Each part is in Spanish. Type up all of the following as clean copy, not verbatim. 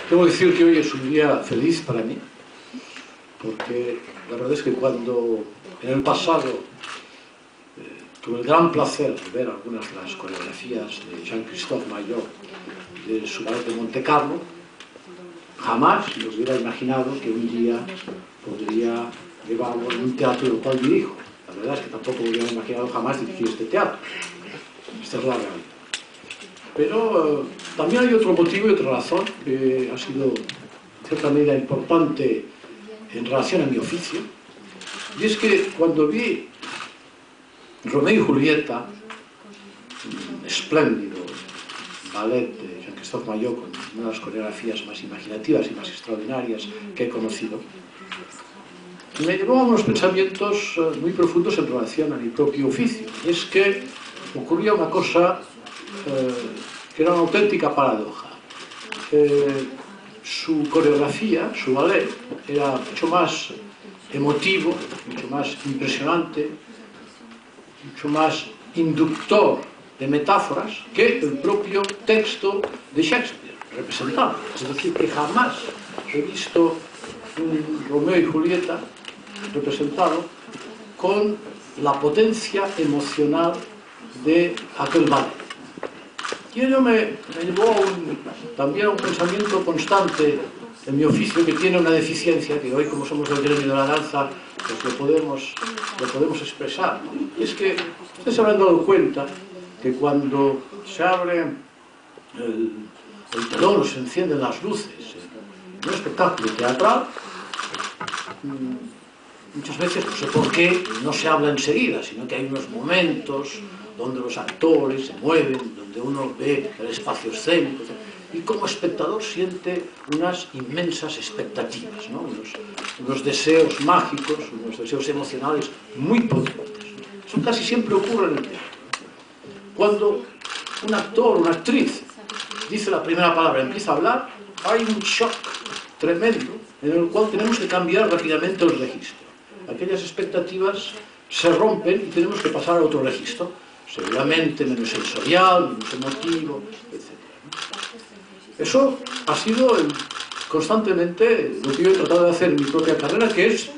Debo decir que hoy es un día feliz para mí, porque la verdad es que cuando en el pasado tuve el gran placer de ver algunas de las coreografías de Jean-Christophe Maillot de su ballet de Monte Carlo, jamás me hubiera imaginado que un día podría llevarlo en un teatro del cual dirijo. La verdad es que tampoco me hubiera imaginado jamás dirigir este teatro. Esta es la realidad. Pero también hay otro motivo y otra razón que ha sido en cierta medida importante en relación a mi oficio, y es que cuando vi Romeo y Julieta, un espléndido ballet de Jean-Christophe Maillot con una de las coreografías más imaginativas y más extraordinarias que he conocido, me llevó a unos pensamientos muy profundos en relación a mi propio oficio. Y es que ocurría una cosa que era una auténtica paradoja. Su coreografía, su ballet, era mucho más emotivo, mucho más impresionante, mucho más inductor de metáforas que el propio texto de Shakespeare representaba. Es decir, que jamás he visto un Romeo y Julieta representado con la potencia emocional de aquel ballet. Y ello me llevó también a un pensamiento constante en mi oficio, que tiene una deficiencia, que hoy, como somos del gremio de la danza, pues lo podemos expresar, ¿no? Y es que ustedes se habrán dado cuenta que cuando se abre el telón, se encienden las luces en un espectáculo teatral, muchas veces, no sé por qué, no se habla enseguida, sino que hay unos momentos donde los actores se mueven, donde uno ve el espacio escénico, y como espectador siente unas inmensas expectativas, ¿no? unos deseos mágicos, unos deseos emocionales muy potentes. Eso casi siempre ocurre en el teatro. Cuando un actor, una actriz, dice la primera palabra, empieza a hablar, hay un shock tremendo en el cual tenemos que cambiar rápidamente el registro. Aquellas expectativas se rompen y tenemos que pasar a otro registro, seguramente menos sensorial, menos emotivo, etc. Eso ha sido constantemente lo que yo he tratado de hacer en mi propia carrera, que es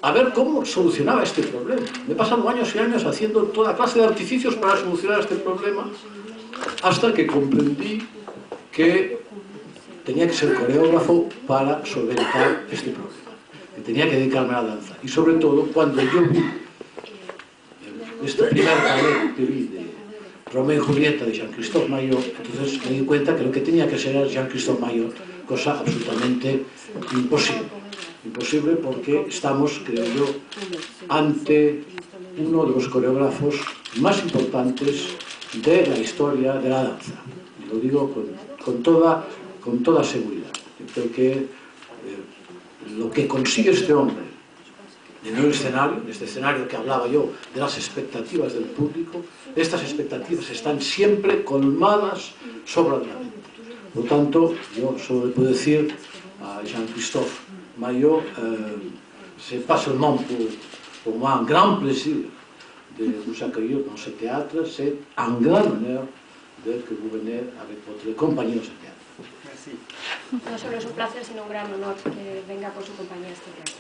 a ver cómo solucionaba este problema. Me he pasado años y años haciendo toda clase de artificios para solucionar este problema, hasta que comprendí que tenía que ser coreógrafo para solventar este problema, que tenía que dedicarme a la danza. Y sobre todo, cuando yo vi este primer ballet que vi de Romeo y Julieta de Jean-Christophe Maillot, entonces me di cuenta que lo que tenía que ser era Jean-Christophe Maillot, cosa absolutamente imposible. Imposible porque estamos, creo yo, ante uno de los coreógrafos más importantes de la historia de la danza. Y lo digo con toda seguridad. Yo creo que lo que consigue este hombre en el escenario, en este escenario que hablaba yo, de las expectativas del público, estas expectativas están siempre colmadas sobradamente. Por lo tanto, yo solo le puedo decir a Jean-Christophe Maillot, c'est pas seulement pour moi un grand plaisir de vous accueillir dans ce théâtre, c'est un grand honneur que vous venez avec votre compagnie dans ce théâtre. Merci. No solo es un placer, sino un gran honor que venga con su compañía a este teatro.